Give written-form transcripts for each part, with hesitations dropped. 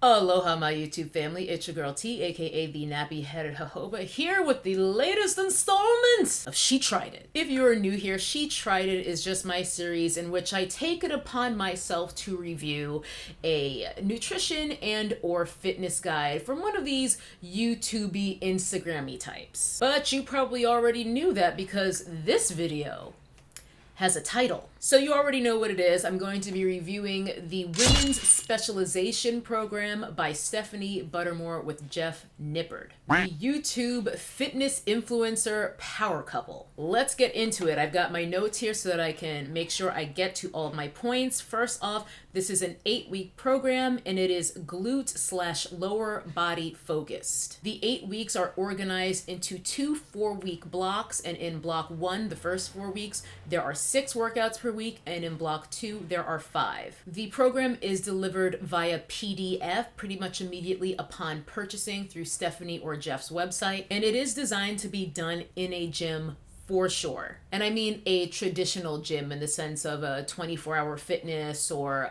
Aloha, my YouTube family. It's your girl T, aka the nappy-headed jojoba, here with the latest installment of She Tried It. If you are new here, She Tried It is just my series in which I take it upon myself to review a nutrition and or fitness guide from one of these YouTube-y, Instagram-y types. But you probably already knew that because this video has a title. So you already know what it is. I'm going to be reviewing the Women's Specialization Program by Stephanie Buttermore with Jeff Nippard. The YouTube fitness influencer power couple. Let's get into it. I've got my notes here so that I can make sure I get to all of my points. First off, this is an 8-week program and it is glute/lower body focused. The 8 weeks are organized into 2 4-week blocks, and in block 1, the first 4 weeks, there are 6 workouts per week, and in block 2 there are 5. The program is delivered via PDF pretty much immediately upon purchasing through Stephanie or Jeff's website, and it is designed to be done in a gym for sure. And I mean a traditional gym in the sense of a 24-hour fitness or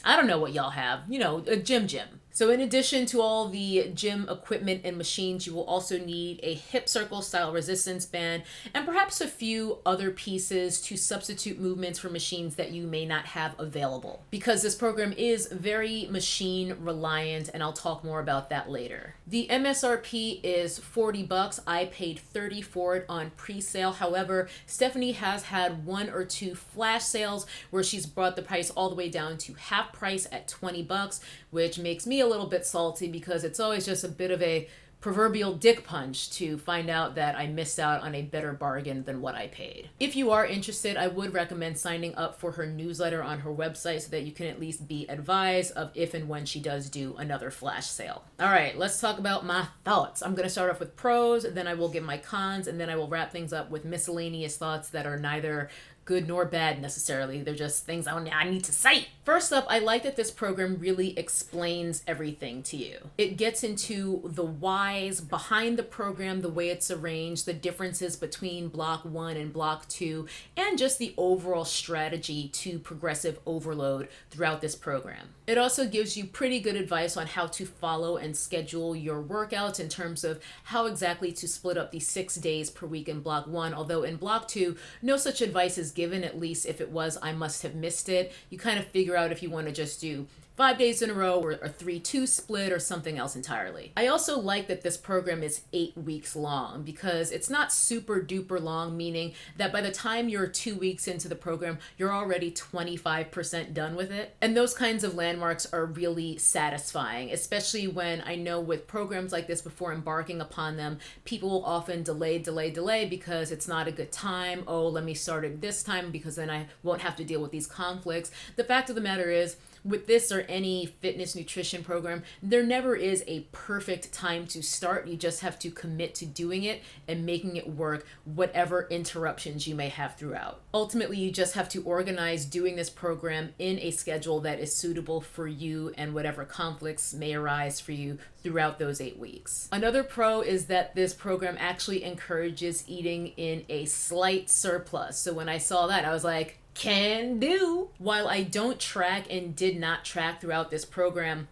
I don't know what y'all have, a gym. So in addition to all the gym equipment and machines, you will also need a hip circle style resistance band and perhaps a few other pieces to substitute movements for machines that you may not have available. Because this program is very machine reliant, and I'll talk more about that later. The MSRP is $40. I paid $30 for it on pre-sale. However, Stephanie has had 1 or 2 flash sales where she's brought the price all the way down to half price at $20, which makes me a little bit salty because it's always just a bit of a proverbial dick punch to find out that I missed out on a better bargain than what I paid. If you are interested, I would recommend signing up for her newsletter on her website so that you can at least be advised of if and when she does do another flash sale. All right, let's talk about my thoughts. I'm going to start off with pros, then I will give my cons, and then I will wrap things up with miscellaneous thoughts that are neither good nor bad necessarily. They're just things I need to cite. First up, I like that this program really explains everything to you. It gets into the whys behind the program, the way it's arranged, the differences between block 1 and block 2, and just the overall strategy to progressive overload throughout this program. It also gives you pretty good advice on how to follow and schedule your workouts in terms of how exactly to split up the 6 days per week in block 1, although in block 2, no such advice is given. At least if it was, I must have missed it. You kind of figure out if you want to just do 5 days in a row or a 3-2 split or something else entirely. I also like that this program is 8 weeks long because it's not super duper long, meaning that by the time you're 2 weeks into the program, you're already 25% done with it. And those kinds of landmarks are really satisfying, especially when I know with programs like this, before embarking upon them, people will often delay because it's not a good time. Oh, let me start it this time because then I won't have to deal with these conflicts. The fact of the matter is, with this or any fitness nutrition program, there never is a perfect time to start. You just have to commit to doing it and making it work, whatever interruptions you may have throughout. Ultimately, you just have to organize doing this program in a schedule that is suitable for you and whatever conflicts may arise for you throughout those 8 weeks. Another pro is that this program actually encourages eating in a slight surplus. So when I saw that, I was like, can do. While I don't track and did not track throughout this program,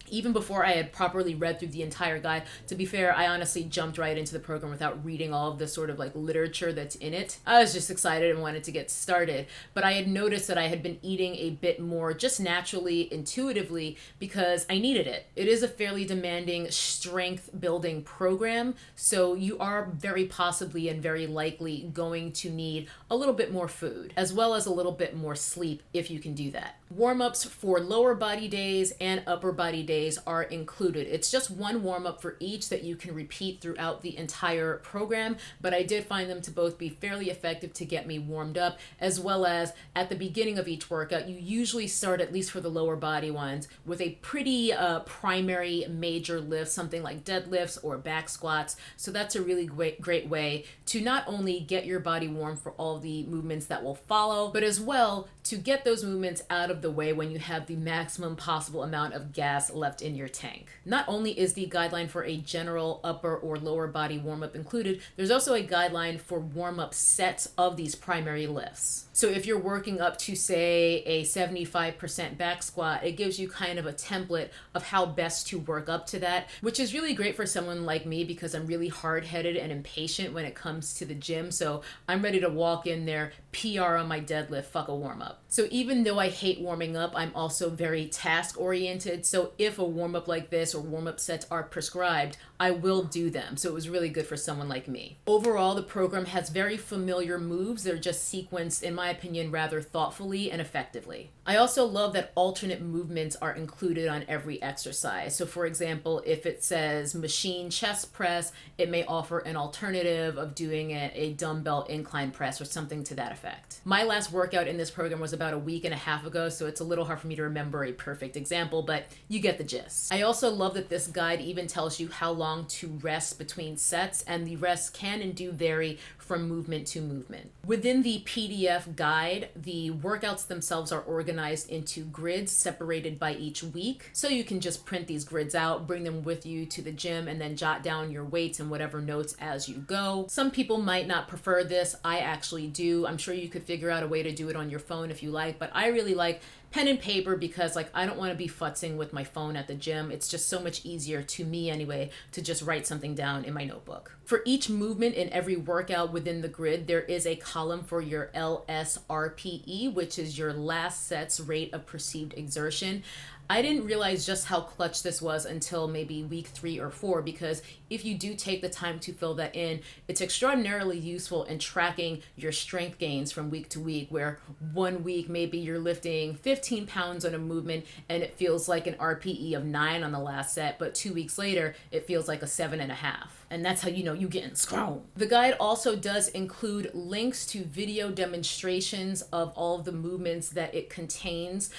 even before I had properly read through the entire guide, to be fair, I honestly jumped right into the program without reading all of the sort of literature that's in it. I was just excited and wanted to get started. But I had noticed that I had been eating a bit more just naturally, intuitively, because I needed it. It is a fairly demanding strength building program, so you are very possibly and very likely going to need a little bit more food, as well as a little bit more sleep if you can do that. Warm-ups for lower body days and upper body days are included. It's just one warm-up for each that you can repeat throughout the entire program, but I did find them to both be fairly effective to get me warmed up, as well as at the beginning of each workout, you usually start, at least for the lower body ones, with a pretty primary major lift, something like deadlifts or back squats. So that's a really great way to not only get your body warm for all the movements that will follow, but as well to get those movements out of the way when you have the maximum possible amount of gas left in your tank. Not only is the guideline for a general upper or lower body warm-up included, there's also a guideline for warm-up sets of these primary lifts. So if you're working up to, say, a 75% back squat, it gives you kind of a template of how best to work up to that, which is really great for someone like me because I'm really hard-headed and impatient when it comes to the gym. So I'm ready to walk in there, PR on my deadlift, fuck a warm-up. So even though I hate warming up, I'm also very task-oriented. So if a warm-up like this or warm-up sets are prescribed, I will do them. So it was really good for someone like me. Overall, the program has very familiar moves. They're just sequenced, in my opinion, rather thoughtfully and effectively. I also love that alternate movements are included on every exercise. So for example, if it says machine chest press, it may offer an alternative of doing a dumbbell incline press or something to that effect. My last workout in this program was about a week and a half ago, so it's a little hard for me to remember a perfect example, but you get the gist. I also love that this guide even tells you how long to rest between sets, and the rest can and do vary from movement to movement. Within the PDF guide, the workouts themselves are organized into grids separated by each week. So you can just print these grids out, bring them with you to the gym, and then jot down your weights and whatever notes as you go. Some people might not prefer this. I actually do. I'm sure you could figure out a way to do it on your phone if you like, but I really like pen and paper because I don't want to be futzing with my phone at the gym. It's just so much easier, to me anyway, to just write something down in my notebook. For each movement in every workout within the grid, there is a column for your LSRPE, which is your last set's rate of perceived exertion. I didn't realize just how clutch this was until maybe week 3 or 4, because if you do take the time to fill that in, it's extraordinarily useful in tracking your strength gains from week to week, where one week maybe you're lifting 15 pounds on a movement and it feels like an RPE of 9 on the last set, but 2 weeks later it feels like a 7.5. And that's how you know you're getting strong. The guide also does include links to video demonstrations of all of the movements that it contains.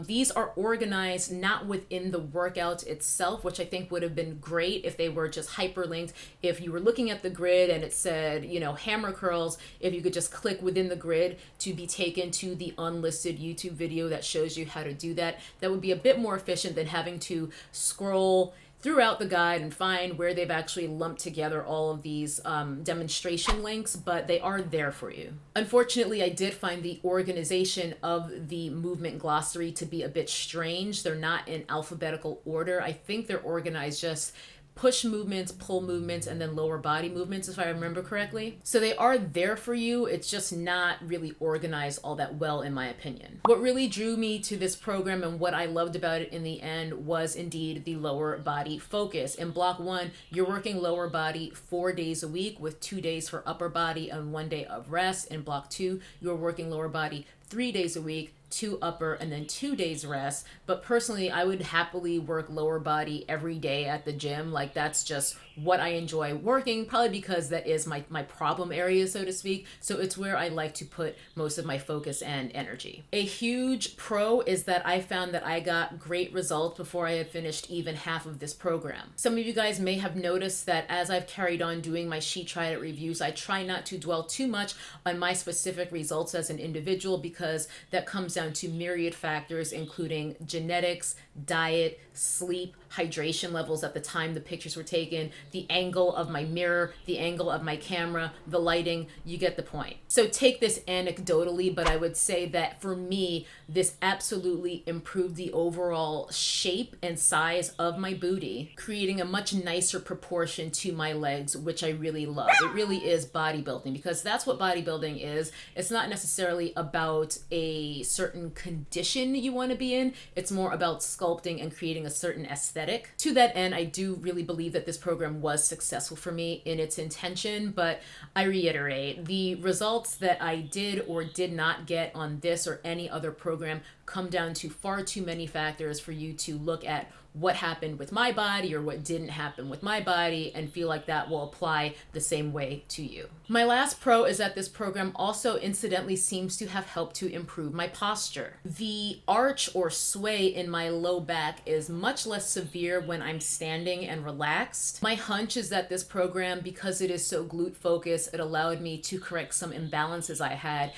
These are organized not within the workout itself, which I think would have been great if they were just hyperlinked. If you were looking at the grid and it said, hammer curls, if you could just click within the grid to be taken to the unlisted YouTube video that shows you how to do that, that would be a bit more efficient than having to scroll throughout the guide and find where they've actually lumped together all of these demonstration links, but they are there for you. Unfortunately, I did find the organization of the movement glossary to be a bit strange. They're not in alphabetical order. I think they're organized just push movements, pull movements, and then lower body movements, if I remember correctly. So they are there for you. It's just not really organized all that well, in my opinion. What really drew me to this program and what I loved about it in the end was indeed the lower body focus. In block 1, you're working lower body 4 days a week with 2 days for upper body and 1 day of rest. In block 2, you're working lower body 3 days a week, 2 upper, and then 2 days rest. But personally, I would happily work lower body every day at the gym. That's just what I enjoy working, probably because that is my problem area, so to speak. So it's where I like to put most of my focus and energy. A huge pro is that I found that I got great results before I had finished even half of this program. Some of you guys may have noticed that as I've carried on doing my She Tried It reviews, I try not to dwell too much on my specific results as an individual, because that comes down to myriad factors, including genetics, diet, sleep, hydration levels at the time the pictures were taken, the angle of my mirror, the angle of my camera, the lighting. You get the point. So take this anecdotally, but I would say that for me, this absolutely improved the overall shape and size of my booty, creating a much nicer proportion to my legs, which I really love. It really is bodybuilding, because that's what bodybuilding is. It's not necessarily about a certain condition you want to be in. It's more about sculpting and creating a certain aesthetic. To that end, I do really believe that this program was successful for me in its intention, but I reiterate, the results that I did or did not get on this or any other program come down to far too many factors for you to look at what happened with my body or what didn't happen with my body and feel like that will apply the same way to you. My last pro is that this program also incidentally seems to have helped to improve my posture. The arch or sway in my low back is much less severe when I'm standing and relaxed. My hunch is that this program, because it is so glute focused, it allowed me to correct some imbalances I had,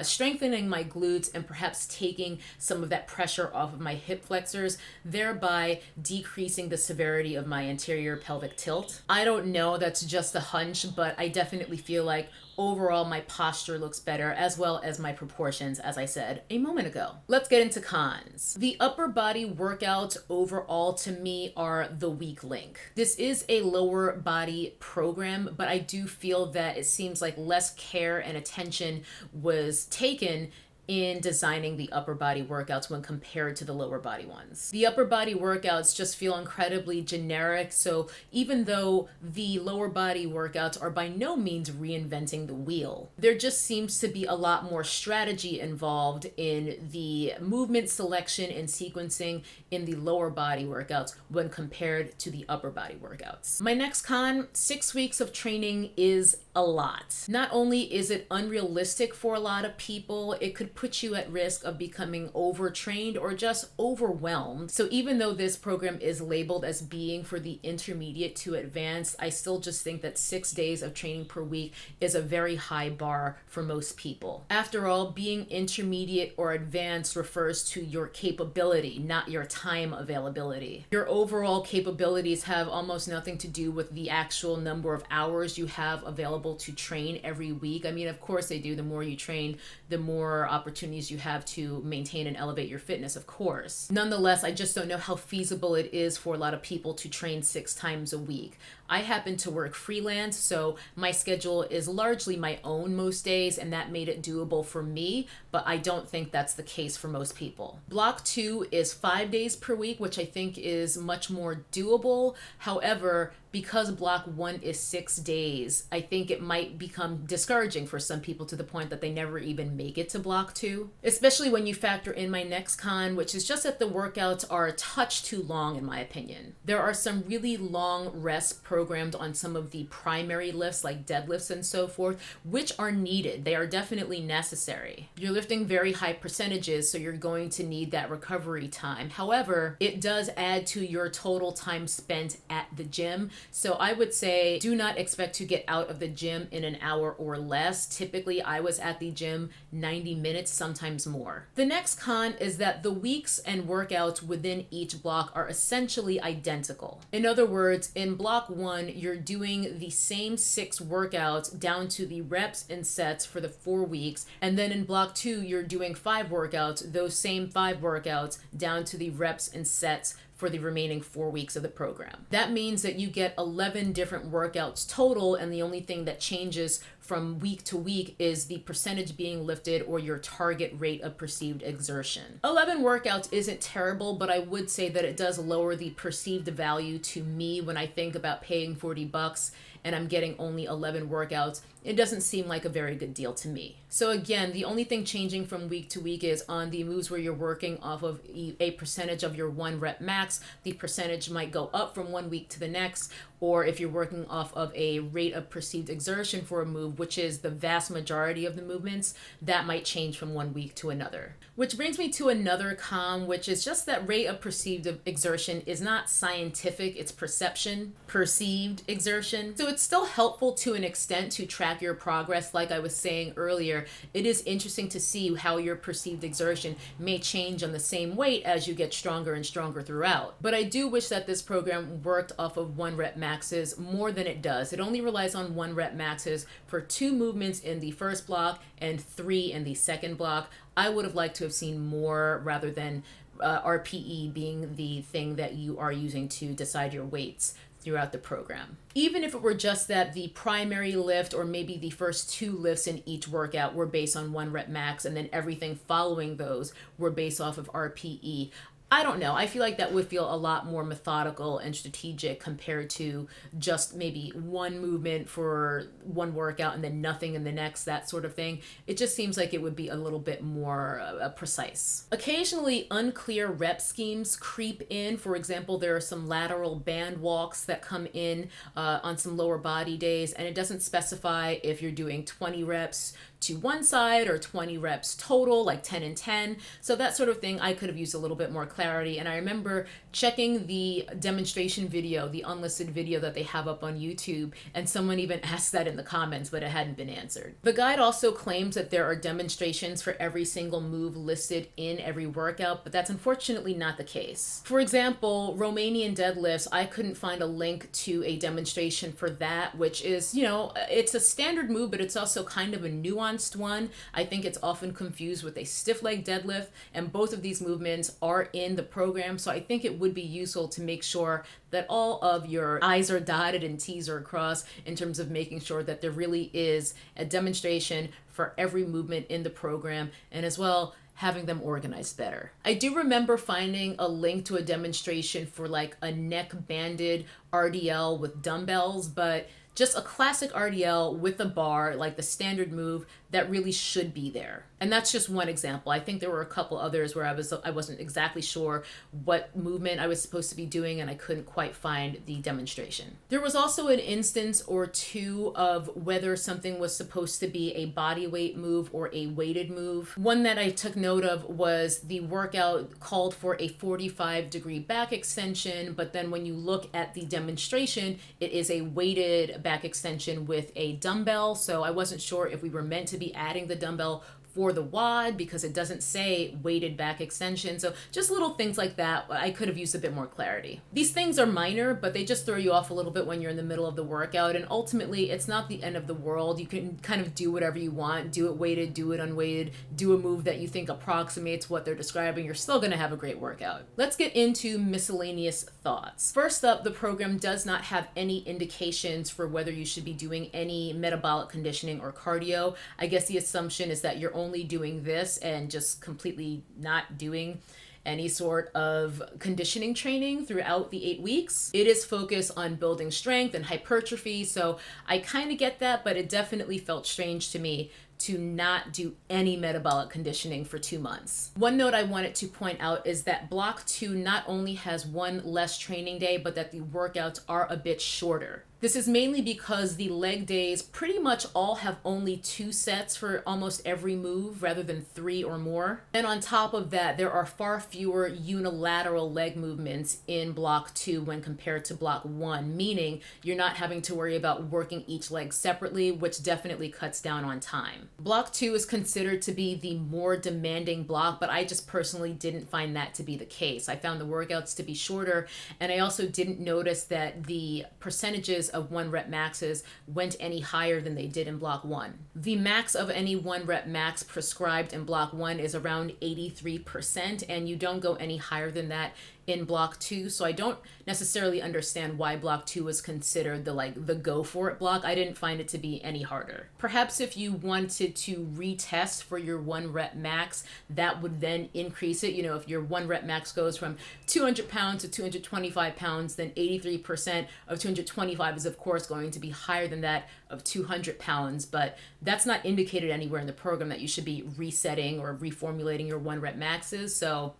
strengthening my glutes and perhaps taking some of that pressure off of my hip flexors, thereby decreasing the severity of my anterior pelvic tilt. I don't know, that's just a hunch, but I definitely feel like overall my posture looks better, as well as my proportions, as I said a moment ago. Let's get into cons. The upper body workouts overall to me are the weak link. This is a lower body program, but I do feel that it seems like less care and attention was taken in designing the upper body workouts when compared to the lower body ones. The upper body workouts just feel incredibly generic, so even though the lower body workouts are by no means reinventing the wheel, there just seems to be a lot more strategy involved in the movement selection and sequencing in the lower body workouts when compared to the upper body workouts. My next con, 6 weeks of training is a lot. Not only is it unrealistic for a lot of people, it could put you at risk of becoming overtrained or just overwhelmed. So even though this program is labeled as being for the intermediate to advanced, I still just think that 6 days of training per week is a very high bar for most people. After all, being intermediate or advanced refers to your capability, not your time availability. Your overall capabilities have almost nothing to do with the actual number of hours you have available to train every week. I mean, of course they do. The more you train, the more opportunities you have to maintain and elevate your fitness, of course. Nonetheless, I just don't know how feasible it is for a lot of people to train 6 times a week. I happen to work freelance, so my schedule is largely my own most days, and that made it doable for me, but I don't think that's the case for most people. Block 2 is 5 days per week, which I think is much more doable. However, because block 1 is 6 days, I think it might become discouraging for some people to the point that they never even make it to block 2, especially when you factor in my next con, which is just that the workouts are a touch too long in my opinion. There are some really long rests programmed on some of the primary lifts like deadlifts and so forth, which are needed. They are definitely necessary. You're lifting very high percentages, so you're going to need that recovery time. However, it does add to your total time spent at the gym. So I would say do not expect to get out of the gym in an hour or less. Typically, I was at the gym 90 minutes, sometimes more. The next con is that the weeks and workouts within each block are essentially identical. In other words, in block 1, you're doing the same 6 workouts down to the reps and sets for the 4 weeks. And then in block 2, you're doing 5 workouts, those same 5 workouts down to the reps and sets for the remaining 4 weeks of the program. That means that you get 11 different workouts total, and the only thing that changes from week to week is the percentage being lifted or your target rate of perceived exertion. 11 workouts isn't terrible, but I would say that it does lower the perceived value to me when I think about paying $40 and I'm getting only 11 workouts. It doesn't seem like a very good deal to me. So again, the only thing changing from week to week is on the moves where you're working off of a percentage of your 1 rep max, the percentage might go up from 1 week to the next, or if you're working off of a rate of perceived exertion for a move, which is the vast majority of the movements, that might change from 1 week to another. Which brings me to another con, which is just that rate of perceived exertion is not scientific, it's perception, perceived exertion. So it's still helpful to an extent to track your progress. Like I was saying earlier, it is interesting to see how your perceived exertion may change on the same weight as you get stronger and stronger throughout. But I do wish that this program worked off of 1 rep maxes more than it does. It only relies on 1 rep maxes for 2 movements in the first block and 3 in the second block. I would have liked to have seen more rather than RPE being the thing that you are using to decide your weights throughout the program. Even if it were just that the primary lift or maybe the first 2 lifts in each workout were based on 1 rep max and then everything following those were based off of RPE, I don't know. I feel like that would feel a lot more methodical and strategic compared to just maybe 1 movement for 1 workout and then nothing in the next, that sort of thing. It just seems like it would be a little bit more precise. Occasionally, unclear rep schemes creep in. For example, there are some lateral band walks that come in on some lower body days, and it doesn't specify if you're doing 20 reps, to one side or 20 reps total, like 10 and 10. So that sort of thing, I could have used a little bit more clarity. And I remember checking the demonstration video, the unlisted video that they have up on YouTube, and someone even asked that in the comments, but it hadn't been answered. The guide also claims that there are demonstrations for every single move listed in every workout, but that's unfortunately not the case. For example, Romanian deadlifts, I couldn't find a link to a demonstration for that, which is, it's a standard move, but it's also kind of a nuanced one. I think it's often confused with a stiff leg deadlift, and both of these movements are in the program, so I think it would be useful to make sure that all of your I's are dotted and T's are crossed in terms of making sure that there really is a demonstration for every movement in the program, and as well having them organized better. I do remember finding a link to a demonstration for like a neck banded RDL with dumbbells, but just a classic RDL with a bar, like the standard move, that really should be there. And that's just one example. I think there were a couple others where I wasn't exactly sure what movement I was supposed to be doing, and I couldn't quite find the demonstration. There was also an instance or two of whether something was supposed to be a body weight move or a weighted move. One that I took note of was the workout called for a 45-degree back extension, but then when you look at the demonstration, it is a weighted back extension with a dumbbell. So I wasn't sure if we were meant to be adding the dumbbell for the WOD because it doesn't say weighted back extension. So just little things like that, I could have used a bit more clarity. These things are minor, but they just throw you off a little bit when you're in the middle of the workout. And ultimately, it's not the end of the world. You can kind of do whatever you want, do it weighted, do it unweighted, do a move that you think approximates what they're describing. You're still gonna have a great workout. Let's get into miscellaneous thoughts. First up, the program does not have any indications for whether you should be doing any metabolic conditioning or cardio. I guess the assumption is that you're only doing this and just completely not doing any sort of conditioning training throughout the 8 weeks. It is focused on building strength and hypertrophy, so I kind of get that, but it definitely felt strange to me to not do any metabolic conditioning for 2 months. One note I wanted to point out is that block 2 not only has one less training day, but that the workouts are a bit shorter. This is mainly because the leg days pretty much all have only 2 sets for almost every move rather than 3 or more. And on top of that, there are far fewer unilateral leg movements in block 2 when compared to block 1, meaning you're not having to worry about working each leg separately, which definitely cuts down on time. Block 2 is considered to be the more demanding block, but I just personally didn't find that to be the case. I found the workouts to be shorter, and I also didn't notice that the percentages of 1 rep maxes went any higher than they did in block 1. The max of any 1 rep max prescribed in block 1 is around 83%, and you don't go any higher than that in block 2, so I don't necessarily understand why block 2 was considered the go for it block. I didn't find it to be any harder. Perhaps if you wanted to retest for your 1 rep max, that would then increase it. If your 1 rep max goes from 200 pounds to 225 pounds, then 83% of 225 is of course going to be higher than that of 200 pounds, but that's not indicated anywhere in the program that you should be resetting or reformulating your 1 rep maxes, so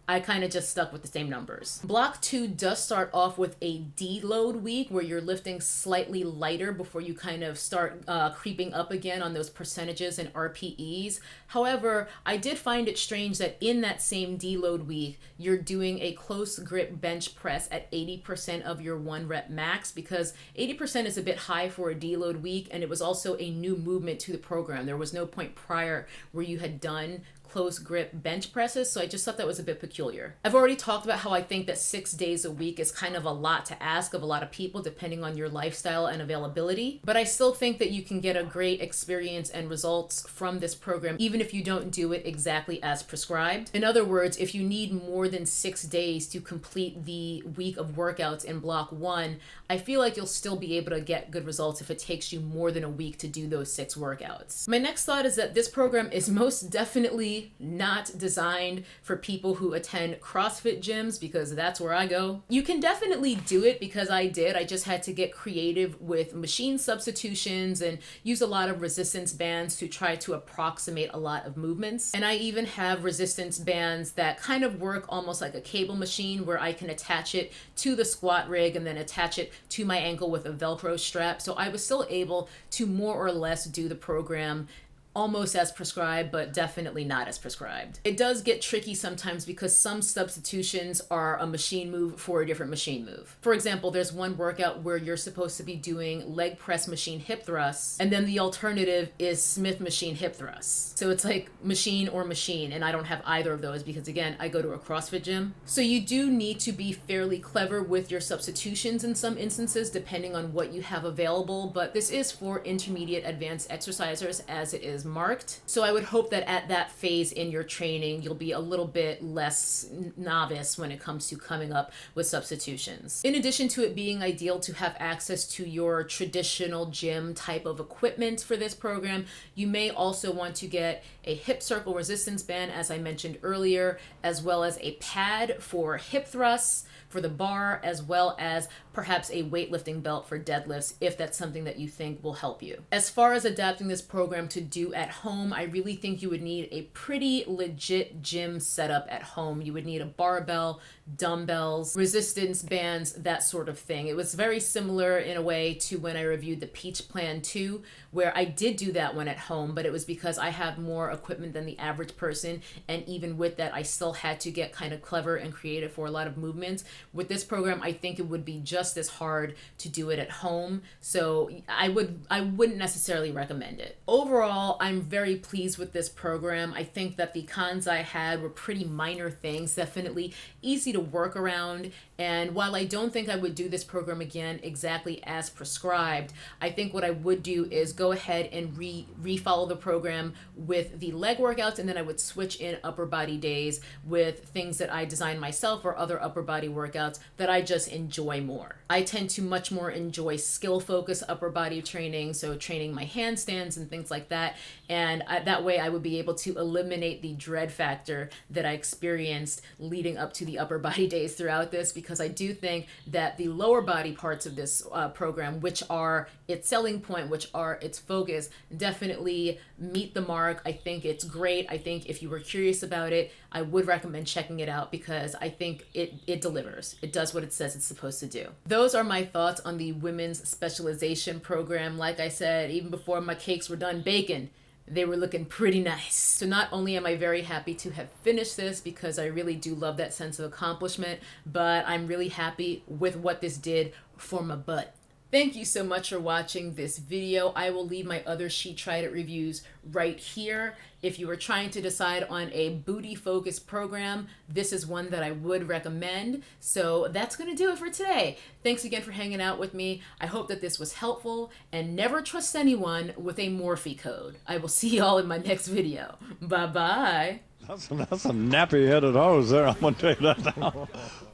I kind of just stuck with the same numbers. Block 2 does start off with a deload week where you're lifting slightly lighter before you kind of start creeping up again on those percentages and RPEs. However, I did find it strange that in that same deload week, you're doing a close grip bench press at 80% of your 1 rep max, because 80% is a bit high for a deload week, and it was also a new movement to the program. There was no point prior where you had done close grip bench presses, so I just thought that was a bit peculiar. I've already talked about how I think that 6 days a week is kind of a lot to ask of a lot of people depending on your lifestyle and availability, but I still think that you can get a great experience and results from this program even if you don't do it exactly as prescribed. In other words, if you need more than 6 days to complete the week of workouts in block 1, I feel like you'll still be able to get good results if it takes you more than a week to do those 6 workouts. My next thought is that this program is most definitely not designed for people who attend CrossFit gyms, because that's where I go. You can definitely do it, because I did. I just had to get creative with machine substitutions and use a lot of resistance bands to try to approximate a lot of movements. And I even have resistance bands that kind of work almost like a cable machine, where I can attach it to the squat rig and then attach it to my ankle with a Velcro strap. So I was still able to more or less do the program almost as prescribed, but definitely not as prescribed. It does get tricky sometimes because some substitutions are a machine move for a different machine move. For example, there's one workout where you're supposed to be doing leg press machine hip thrusts, and then the alternative is Smith machine hip thrusts. So it's like machine or machine, and I don't have either of those because, again, I go to a CrossFit gym. So you do need to be fairly clever with your substitutions in some instances, depending on what you have available, but this is for intermediate advanced exercisers as it is marked. So I would hope that at that phase in your training, you'll be a little bit less novice when it comes to coming up with substitutions. In addition to it being ideal to have access to your traditional gym type of equipment for this program, you may also want to get a hip circle resistance band, as I mentioned earlier, as well as a pad for hip thrusts, for the bar, as well as perhaps a weightlifting belt for deadlifts if that's something that you think will help you. As far as adapting this program to do at home, I really think you would need a pretty legit gym setup at home. You would need a barbell, dumbbells, resistance bands, that sort of thing. It was very similar in a way to when I reviewed the Peach Plan 2, where I did do that one at home, but it was because I have more equipment than the average person, and even with that, I still had to get kind of clever and creative for a lot of movements. With this program, I think it would be just as hard to do it at home, so I wouldn't necessarily recommend it. Overall, I'm very pleased with this program. I think that the cons I had were pretty minor things, definitely easy to work around, and while I don't think I would do this program again exactly as prescribed, I think what I would do is go ahead and re-follow the program with the leg workouts, and then I would switch in upper body days with things that I designed myself or other upper body workouts that I just enjoy more. I tend to much more enjoy skill-focused upper body training, so training my handstands and things like that, and that way I would be able to eliminate the dread factor that I experienced leading up to the upper body days throughout this, because I do think that the lower body parts of this program, which are its selling point, which are its focus, definitely meet the mark. I think it's great. I think if you were curious about it, I would recommend checking it out because I think it delivers. It does what it says it's supposed to do. Those are my thoughts on the women's specialization program. Like I said, even before my cakes were done baking, they were looking pretty nice. So not only am I very happy to have finished this because I really do love that sense of accomplishment, but I'm really happy with what this did for my butt. Thank you so much for watching this video. I will leave my other She Tried It reviews right here. If you are trying to decide on a booty-focused program, this is one that I would recommend. So that's going to do it for today. Thanks again for hanging out with me. I hope that this was helpful, and never trust anyone with a Morphe code. I will see y'all in my next video. Bye-bye. That's a nappy-headed hose there, I'm going to tell you that now.